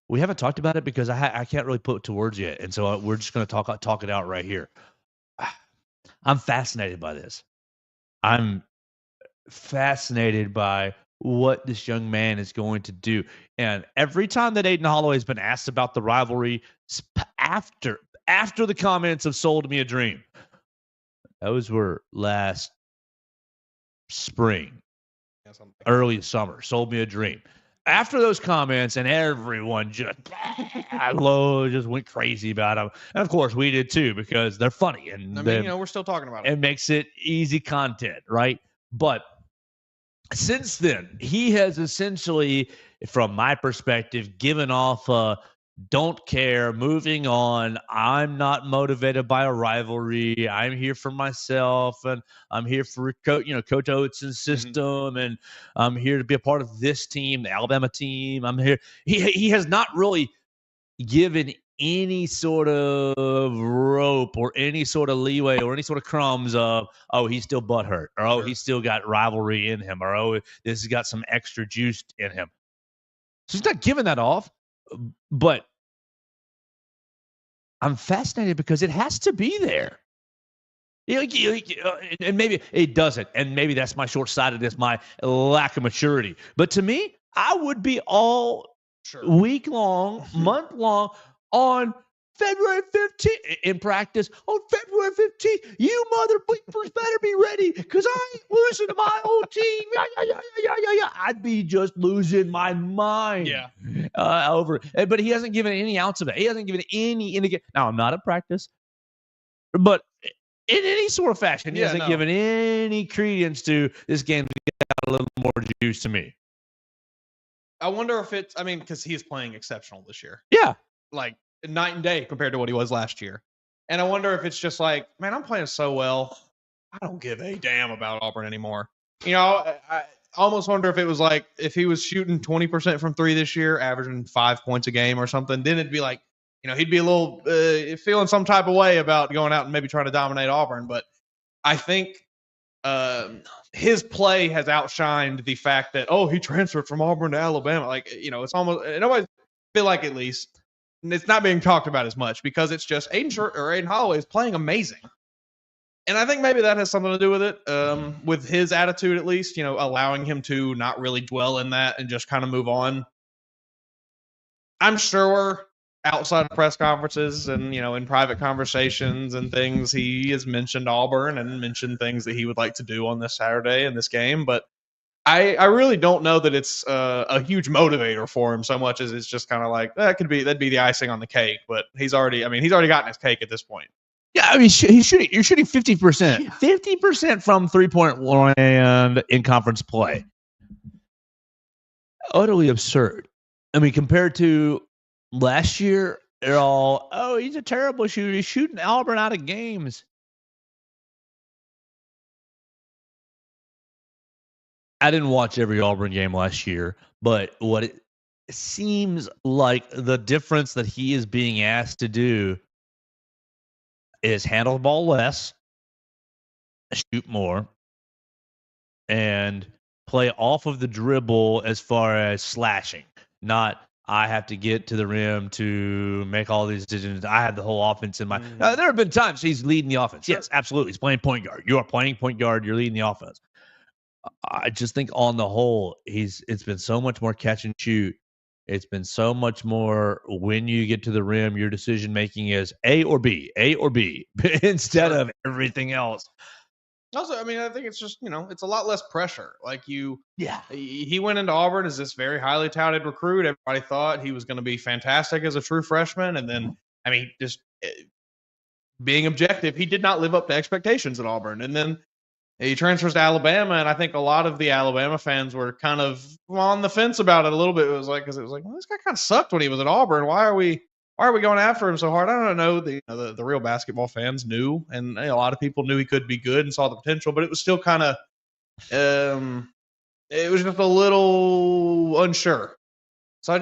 B: We haven't talked about it because I can't really put it to words yet, and so we're just going to talk it out right here. I'm fascinated by this. I'm fascinated by what this young man is going to do. And every time that Aiden Holloway has been asked about the rivalry after the comments of Sold Me a Dream, those were last spring, early summer, Sold Me a Dream. After those comments, and everyone just went crazy about them. And of course, we did too, because they're funny. And
C: we're still talking about it.
B: It makes it easy content, right? But since then, he has essentially, from my perspective, given off don't care, moving on. I'm not motivated by a rivalry. I'm here for myself, and I'm here for Coach Oats' system, and I'm here to be a part of this team, the Alabama team. I'm here. He has not really given any sort of rope or any sort of leeway or any sort of crumbs of, he's still butthurt, or he's still got rivalry in him, or this has got some extra juice in him. So he's not giving that off, but I'm fascinated because it has to be there. And maybe it doesn't, and maybe that's my short-sightedness, my lack of maturity. But to me, I would be all week long, month long on February 15th in practice. On February 15th, you mother bleepers better be ready, because I ain't losing to my old team. Yeah. I'd be just losing my mind.
C: Yeah.
B: Over it. But he hasn't given any ounce of it. He hasn't given any indication. Now, I'm not at practice, but in any sort of fashion, he hasn't given any credence to this game's got a little more juice to me.
C: I wonder if it's, because he is playing exceptional this year.
B: Yeah.
C: Like night and day compared to what he was last year. And I wonder if it's just like, man, I'm playing so well, I don't give a damn about Auburn anymore. I almost wonder if it was like, if he was shooting 20% from 3 this year, averaging 5 points a game or something, then it'd be like, he'd be a little feeling some type of way about going out and maybe trying to dominate Auburn. But I think his play has outshined the fact that, he transferred from Auburn to Alabama. Like, it's almost, nobody feel like, at least, it's not being talked about as much because it's just Aiden Holloway is playing amazing. And I think maybe that has something to do with it, with his attitude, at least, allowing him to not really dwell in that and just kind of move on. I'm sure outside of press conferences and, in private conversations and things, he has mentioned Auburn and mentioned things that he would like to do on this Saturday in this game. But I really don't know that it's a huge motivator for him so much as it's just kind of like, that'd be the icing on the cake. But he's already gotten his cake at this point.
B: Yeah, you're shooting 50%. 50% from 3-point land in conference play. Utterly absurd. Compared to last year, they're all, he's a terrible shooter. He's shooting Auburn out of games. I didn't watch every Auburn game last year, but what it seems like the difference that he is being asked to do is handle the ball less, shoot more, and play off of the dribble as far as slashing. Not, I have to get to the rim to make all these decisions. I have the whole offense in my... there have been times he's leading the offense. Sure. Yes, absolutely. He's playing point guard. You are playing point guard. You're leading the offense. I just think on the whole, it's been so much more catch and shoot. It's been so much more when you get to the rim, your decision making is A or B instead
C: Sure.
B: of everything else.
C: Also, I mean, I think it's just, it's a lot less pressure. Like
B: Yeah.
C: he went into Auburn as this very highly touted recruit. Everybody thought he was going to be fantastic as a true freshman. And then, I mean, just being objective, he did not live up to expectations at Auburn. And then he transfers to Alabama. And I think a lot of the Alabama fans were kind of on the fence about it a little bit. It was like, well, this guy kind of sucked when he was at Auburn. Why are we going after him so hard? I don't know. The real basketball fans knew, and a lot of people knew he could be good and saw the potential, but it was still kind of, it was just a little unsure. So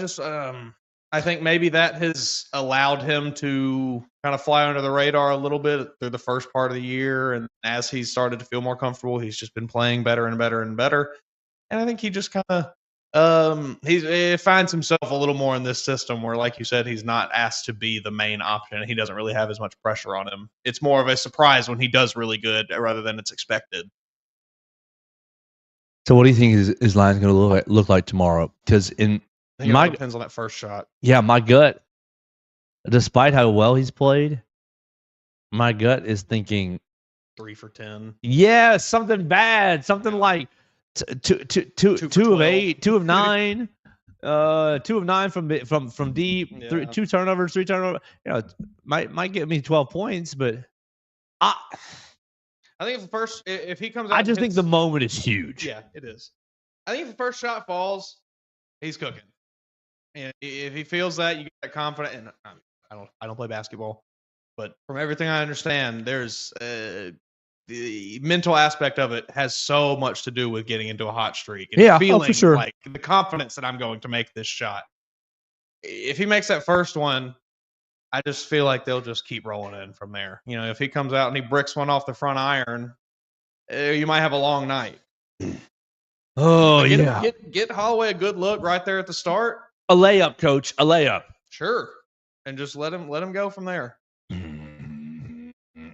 C: I think maybe that has allowed him to kind of fly under the radar a little bit through the first part of the year, and as he's started to feel more comfortable, he's just been playing better and better and better. And I think he just kind of he finds himself a little more in this system where, like you said, he's not asked to be the main option. He doesn't really have as much pressure on him. It's more of a surprise when he does really good rather than it's expected.
B: So what do you think his line's going to look like tomorrow? Because
C: I think it all depends on that first shot.
B: Yeah, my gut, despite how well he's played, my gut is thinking
C: 3 for 10.
B: Yeah, something bad, something like two of 8, 2 of 9, 2 of 9 from deep,
C: Yeah.
B: 2 turnovers, 3 turnovers. Might get me 12 points, but
C: I think if he comes out,
B: I just think the moment is huge.
C: Yeah, it is. I think if the first shot falls, he's cooking. And if he feels that, you get that confident. And I don't play basketball, but from everything I understand, there's the mental aspect of it has so much to do with getting into a hot streak and feeling
B: for sure.
C: like the confidence that I'm going to make this shot. If he makes that first one, I just feel like they'll just keep rolling in from there. If he comes out and he bricks one off the front iron, you might have a long night.
B: Oh,
C: Get Holloway a good look right there at the start.
B: A layup, coach. A layup.
C: Sure. And just let him go from there.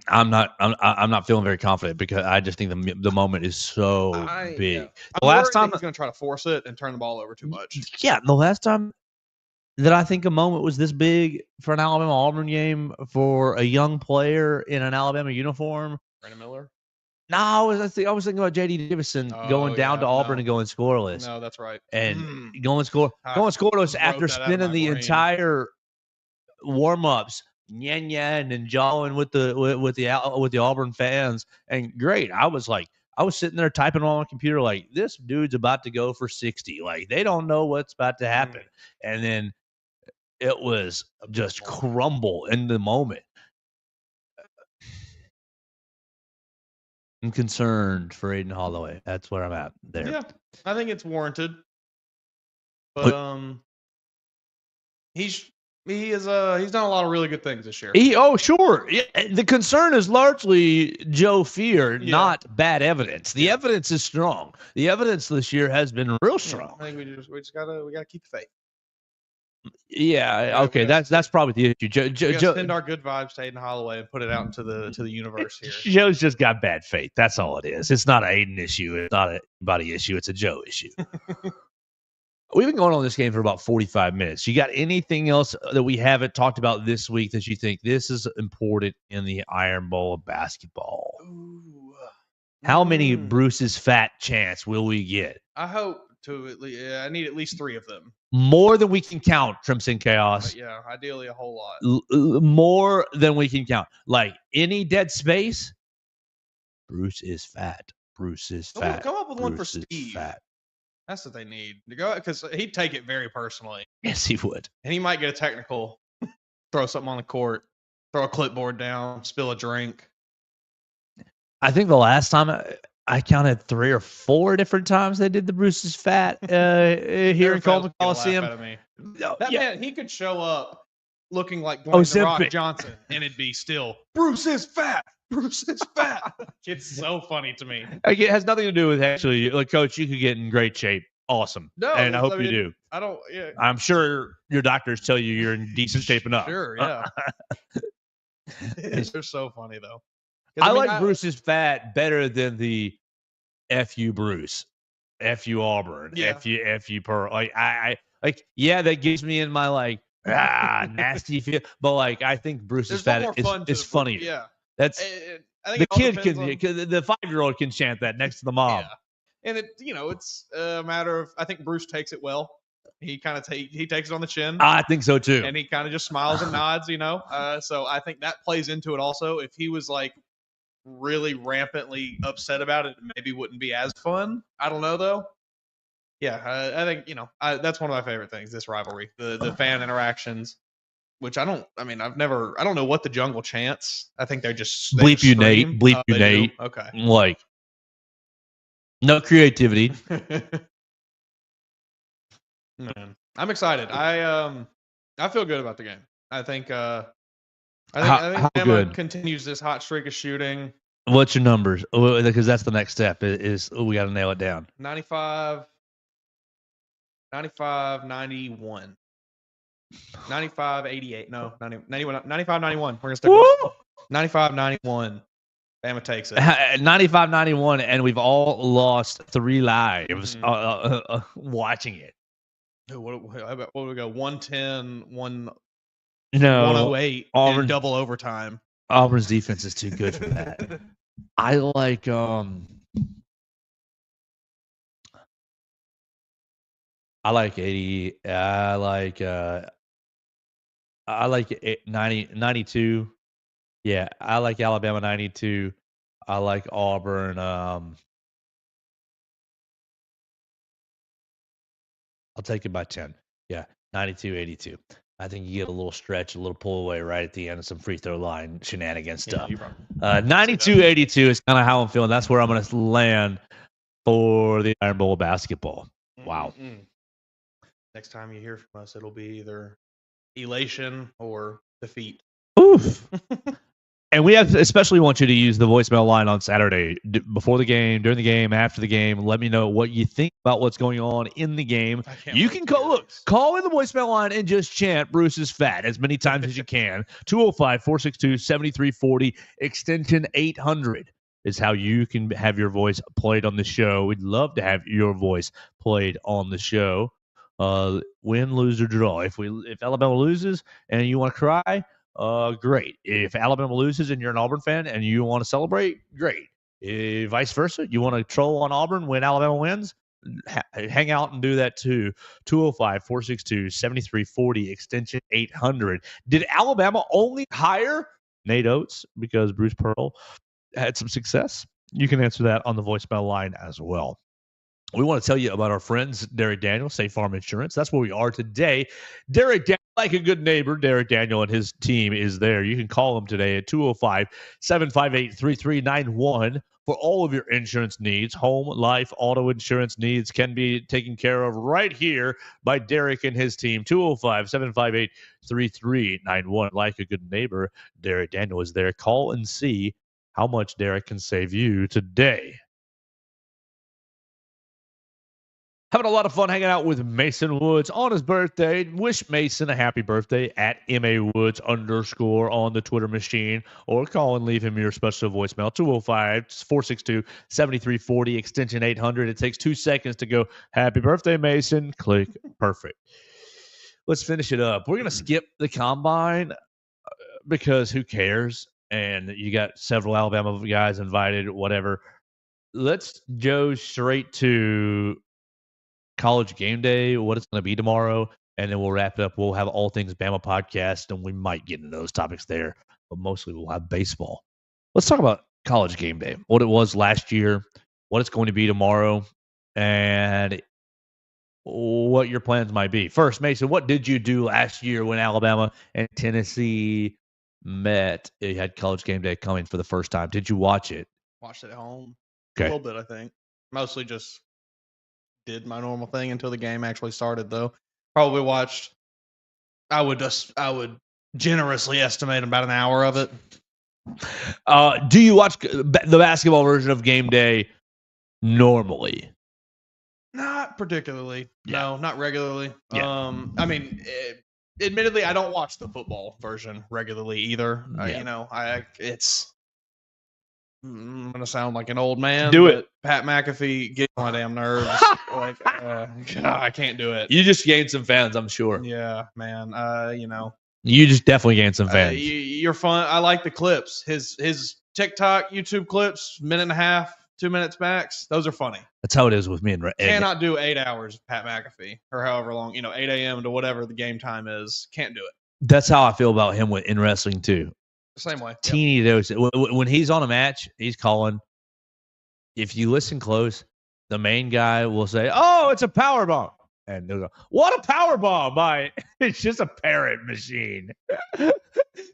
B: I'm not feeling very confident because I just think the moment is so big.
C: Yeah.
B: The last time
C: he's going to try to force it and turn the ball over too much.
B: Yeah, the last time that I think a moment was this big for an Alabama-Auburn game for a young player in an Alabama uniform.
C: Brandon Miller?
B: No, I was thinking about J.D. Davison going down to Auburn and going scoreless.
C: No, that's right.
B: And going scoreless after spending the entire warm-ups yan and jawing with the Auburn fans. And great, I was sitting there typing on my computer like, this dude's about to go for 60. Like, they don't know what's about to happen. And then it was just crumble in the moment. I'm concerned for Aiden Holloway. That's where I'm at there.
C: Yeah, I think it's warranted. But he's done a lot of really good things this year.
B: Sure. Yeah, the concern is largely Joe Fear, not bad evidence. The evidence is strong. The evidence this year has been real strong.
C: I think we just gotta keep the faith.
B: Yeah. Okay. That's probably the issue. Joe,
C: send our good vibes to Aiden Holloway and put it out into the universe here.
B: Joe's just got bad faith. That's all it is. It's not an Aiden issue. It's not anybody issue. It's a Joe issue. We've been going on this game for about 45 minutes. You got anything else that we haven't talked about this week that you think this is important in the Iron Bowl of basketball?
C: Ooh.
B: How many Bruce's fat chants will we get?
C: I hope to at least. I need at least 3 of them.
B: More than we can count, Crimson Chaos.
C: Yeah, ideally a whole lot.
B: More than we can count. Like any dead space, Bruce is fat. Bruce is fat.
C: Come up with one for
B: Bruce is
C: Steve.
B: fat.
C: That's what they need to go, because he'd take it very personally.
B: Yes, he would.
C: And he might get a technical, throw something on the court, throw a clipboard down, spill a drink.
B: I think the last time I counted 3 or 4 different times they did the Bruce is fat here in Coleman Coliseum.
C: Man, he could show up looking like Dwayne The Rock Johnson, and it'd be still, Bruce is fat. Bruce is fat. It's so funny to me.
B: It has nothing to do with actually, like, Coach, you could get in great shape. Awesome.
C: No,
B: and I hope you do.
C: I don't. Yeah.
B: I'm sure your doctors tell you you're in decent shape enough.
C: Sure, yeah. They're so funny though.
B: I like Bruce is fat better than the F you, Bruce. F you, Auburn.
C: Yeah.
B: F you, Pearl. Like, that gives me in my, like, nasty feel. But, like, I think Bruce's
C: There's a
B: fat
C: lot more fun
B: is
C: to
B: funnier.
C: Yeah.
B: That's
C: I think
B: the
C: it all
B: kid
C: depends
B: can,
C: on,
B: the 5-year-old can chant that next to the mom.
C: Yeah. And it's a matter of, I think Bruce takes it well. He kind of he takes it on the chin.
B: I think so too.
C: And he kind of just smiles and nods, So I think that plays into it also. If he was like really rampantly upset about it, maybe wouldn't be as fun. I don't know though. Yeah, I think that's one of my favorite things. This rivalry, the fan interactions, which I don't know what the jungle chants. I think they
B: bleep you, Nate.
C: scream.
B: Bleep you,
C: They
B: Nate.
C: do? Okay.
B: Like, no creativity.
C: Man, I'm excited. I feel good about the game. I think I think
B: how
C: Bama
B: good?
C: continues this hot streak of shooting.
B: What's your numbers? Because that's the next step. Is we got to nail it down.
C: 95, 91. 95, 88. No, 90, 91, 95, 91. We're going to stick with it. 95, 91. Bama takes it.
B: 95-91, and we've all lost 3 lives watching it.
C: What do we go? 110, 108
B: Auburn,
C: in double overtime.
B: Auburn's defense is too good for that. I like 80. I like 90, 92. Yeah, I like Alabama 92. I like Auburn. I'll take it by 10. Yeah, 92-82. I think you get a little stretch, a little pull away right at the end of some free throw line shenanigans stuff. 92-82 is kind of how I'm feeling. That's where I'm going to land for the Iron Bowl basketball. Wow.
C: Mm-mm. Next time you hear from us, it'll be either elation or defeat.
B: Oof. And we especially want you to use the voicemail line on Saturday before the game, during the game, after the game. Let me know what you think about what's going on in the game. You can call in the voicemail line and just chant Bruce is fat as many times as you can. 205-462-7340, extension 800 is how you can have your voice played on the show. We'd love to have your voice played on the show. Win, lose, or draw. If Alabama loses and you want to cry, great. If Alabama loses and you're an Auburn fan and you want to celebrate, great. Vice versa, you want to troll on Auburn when Alabama wins, hang out and do that too. 205-462-7340, extension 800. Did Alabama only hire Nate Oats because Bruce Pearl had some success? You can answer that on the voicemail line as well. We want to tell you about our friends, Derek Daniel, State Farm Insurance. That's where we are today. Derek Daniel, like a good neighbor, Derek Daniel and his team is there. You can call him today at 205-758-3391 for all of your insurance needs. Home, life, auto insurance needs can be taken care of right here by Derek and his team. 205-758-3391. Like a good neighbor, Derek Daniel is there. Call and see how much Derek can save you today. Having a lot of fun hanging out with Mason Woods on his birthday. Wish Mason a happy birthday at MAWoods_ on the Twitter machine, or call and leave him your special voicemail, 205-462-7340, extension 800. It takes 2 seconds to go, happy birthday, Mason. Click. Perfect. Let's finish it up. We're going to skip the combine because who cares? And you got several Alabama guys invited, whatever. Let's go straight to College Game Day, what it's going to be tomorrow, and then we'll wrap it up. We'll have all things Bama podcast, and we might get into those topics there, but mostly we'll have baseball. Let's talk about College Game Day, what it was last year, what it's going to be tomorrow, and what your plans might be. First, Mason, what did you do last year when Alabama and Tennessee met? You had College Game Day coming for the first time. Did you watch it?
C: Watched it at home.
B: Okay.
C: A little bit, I think. Mostly just did my normal thing until the game actually started, though. Probably watched, I would generously estimate about an hour of it.
B: Do you watch the basketball version of Game Day normally?
C: Not particularly.
B: Yeah.
C: No, not regularly.
B: Yeah.
C: Admittedly, I don't watch the football version regularly either.
B: Yeah.
C: It's I'm gonna sound like an old man.
B: Do
C: but
B: it.
C: Pat McAfee gets on my damn nerves. Like, I can't do it.
B: You just gained some fans, I'm sure.
C: Yeah, man.
B: You just definitely gained some fans.
C: You're fun. I like the clips. His TikTok, YouTube clips, minute and a half, 2 minutes max. Those are funny.
B: That's how it is with me and
C: Cannot do 8 hours of Pat McAfee or however long, 8 a.m. to whatever the game time is. Can't do it.
B: That's how I feel about him in wrestling too.
C: Same way.
B: Teeny dose. When he's on a match, he's calling. If you listen close, the main guy will say, "Oh, it's a power bomb," and they'll go, "What a power bomb!" It's just a parrot machine. He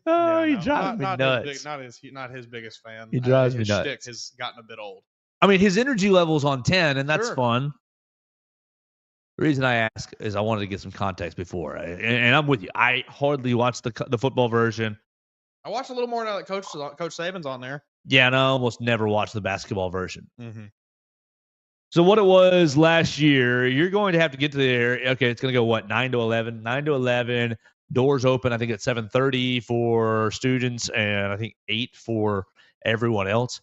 B: drives me nuts.
C: Not his biggest fan.
B: He drives me
C: his
B: nuts.
C: shtick has gotten a bit old.
B: I mean, his energy level's on 10, and that's
C: Sure.
B: fun. The reason I ask is I wanted to get some context before, and I'm with you. I hardly watch the football version.
C: I watched a little more now that Coach Saban's on there.
B: Yeah, and I almost never watch the basketball version.
C: Mm-hmm.
B: So what it was last year, you're going to have to get to there. Okay, it's going to go, 9 to 11? 9 to 11. Doors open, I think, at 7:30 for students, and I think 8 for everyone else.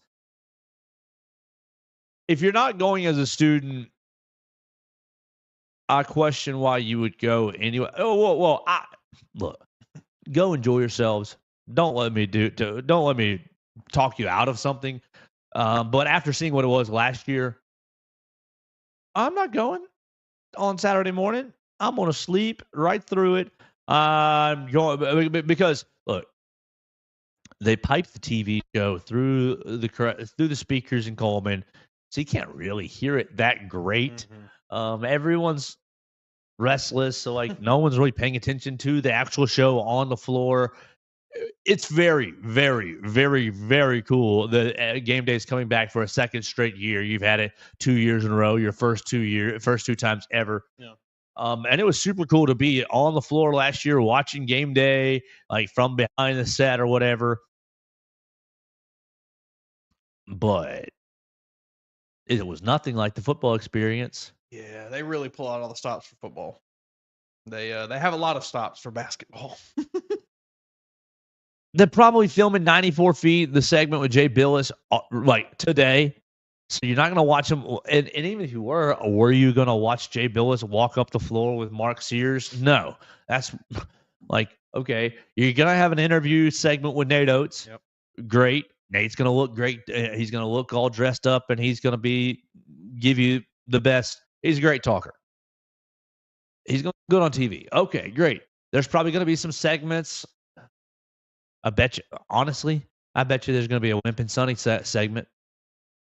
B: If you're not going as a student, I question why you would go anyway. Oh, look, go enjoy yourselves. Don't let me talk you out of something. But after seeing what it was last year, I'm not going on Saturday morning. I'm going to sleep right through it. I'm going because look, they piped the TV show through the speakers in Coleman, so you can't really hear it that great.
C: Mm-hmm.
B: Everyone's restless, so no one's really paying attention to the actual show on the floor. It's very, very, very, very cool that game day is coming back for a second straight year. You've had it 2 years in a row, your first 2 times ever.
C: Yeah.
B: And it was super cool to be on the floor last year watching game day, from behind the set or whatever. But it was nothing like the football experience.
C: Yeah, they really pull out all the stops for football. They have a lot of stops for basketball.
B: They're probably filming 94 feet, the segment with Jay Billis, today. So you're not going to watch him. And even if you were you going to watch Jay Billis walk up the floor with Mark Sears? No. That's okay, you're going to have an interview segment with Nate Oats.
C: Yep.
B: Great. Nate's going to look great. He's going to look all dressed up, and he's going to give you the best. He's a great talker. He's going to be good on TV. Okay, great. There's probably going to be some segments. I bet you there's going to be a Wimp and Sonny segment.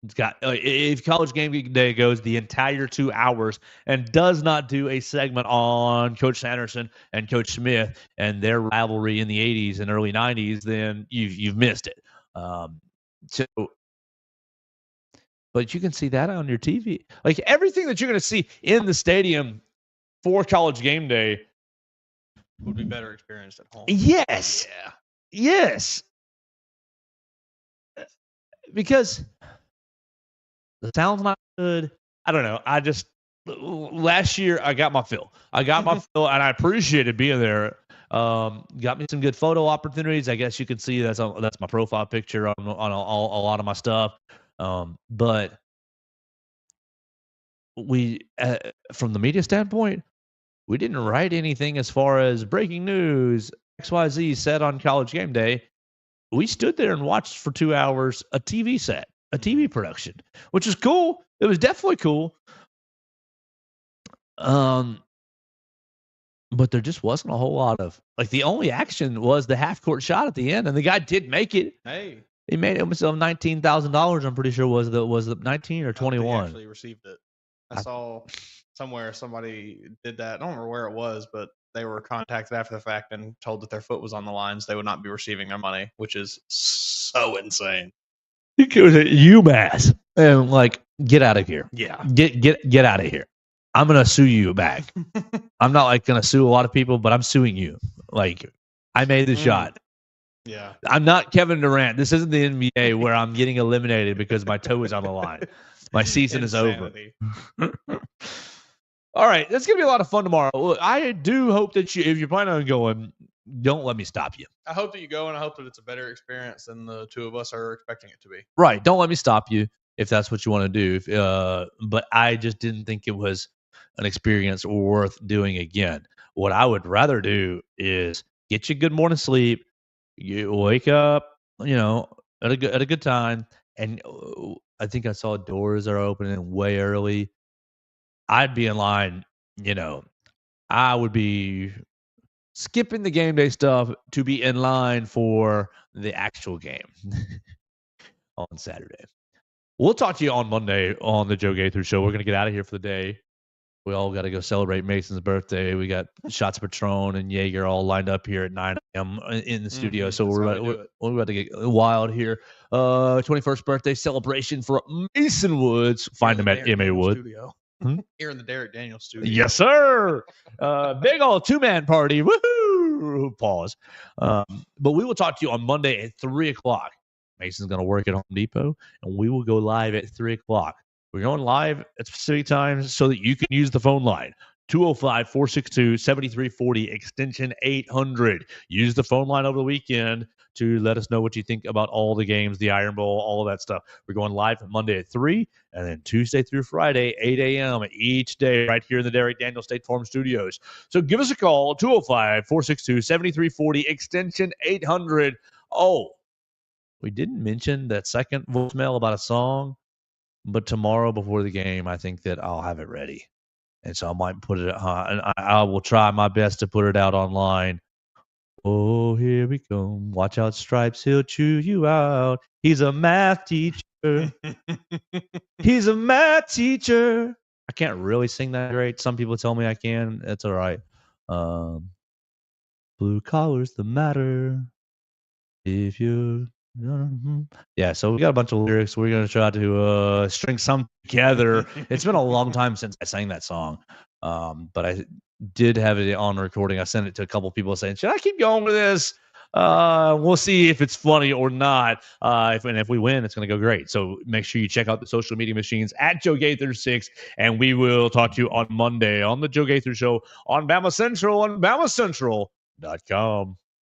B: It's got if College Game Day goes the entire 2 hours and does not do a segment on Coach Sanderson and Coach Smith and their rivalry in the 80s and early 90s, then you've missed it. But you can see that on your TV. Everything that you're going to see in the stadium for College Game Day
C: Would be better experienced at home.
B: Yes.
C: Yeah.
B: Yes. Because the sound's not good. I don't know. Last year I got my fill. And I appreciated being there. Got me some good photo opportunities. I guess you can see that's my profile picture on a lot of my stuff. But we, from the media standpoint, we didn't write anything as far as breaking news, XYZ said on College Game Day. We stood there and watched for 2 hours a TV set, a TV production, which is cool. It was definitely cool. But there just wasn't a whole lot of the only action was the half court shot at the end, and the guy did make it.
C: Hey,
B: he made himself $19,000. I'm pretty sure was the 19 or 21.
C: He actually received it. I saw somewhere somebody did that. I don't remember where it was, but they were contacted after the fact and told that their foot was on the lines. They would not be receiving their money, which is so insane.
B: He goes at UMass and get out of here.
C: Yeah,
B: get out of here. I'm gonna sue you back. I'm not gonna sue a lot of people, but I'm suing you. I made the shot.
C: Yeah,
B: I'm not Kevin Durant. This isn't the NBA where I'm getting eliminated because my toe is on the line. My season is over. All right, that's gonna be a lot of fun tomorrow. Look, I do hope that if you're planning on going, don't let me stop you.
C: I hope that you go, and I hope that it's a better experience than the two of us are expecting it to be.
B: Right. Don't let me stop you if that's what you want to do. But I just didn't think it was an experience worth doing again. What I would rather do is get you good morning sleep. You wake up, at a good time, and I think I saw doors are opening way early. I'd be in line. I would be skipping the game day stuff to be in line for the actual game on Saturday. We'll talk to you on Monday on the Joe Gaither Show. We're going to get out of here for the day. We all got to go celebrate Mason's birthday. We got shots of Patron and Jaeger all lined up here at 9 a.m. in the studio. So we're about to get wild here. 21st birthday celebration for Mason Woods. Find him at M.A. Wood.
C: Here in the Derek Daniels studio.
B: Yes, sir. Big old two-man party. Woohoo! Pause. But we will talk to you on Monday at 3 o'clock. Mason's going to work at Home Depot, and we will go live at 3 o'clock. We're going live at specific times so that you can use the phone line. 205-462-7340, extension 800. Use the phone line over the weekend to let us know what you think about all the games, the Iron Bowl, all of that stuff. We're going live from Monday at 3, and then Tuesday through Friday, 8 a.m. each day right here in the Derek Daniels State Farm Studios. So give us a call, 205-462-7340, extension 800. Oh, we didn't mention that second voicemail about a song, but tomorrow before the game, I think that I'll have it ready. And so I might put it, and I will try my best to put it out online. Oh, here we go. Watch out, Stripes, he'll chew you out. He's a math teacher. He's a math teacher. I can't really sing that great. Some people tell me I can. That's all right. Blue collar's the matter. If you... Yeah, so we got a bunch of lyrics. We're going to try to string some together. It's been a long time since I sang that song, but I did have it on recording. I sent it to a couple people saying, should I keep going with this? We'll see if it's funny or not. If we win, it's going to go great. So make sure you check out the social media machines at Joe Gaither 6, and we will talk to you on Monday on the Joe Gaither Show on BamaCentral on BamaCentral.com.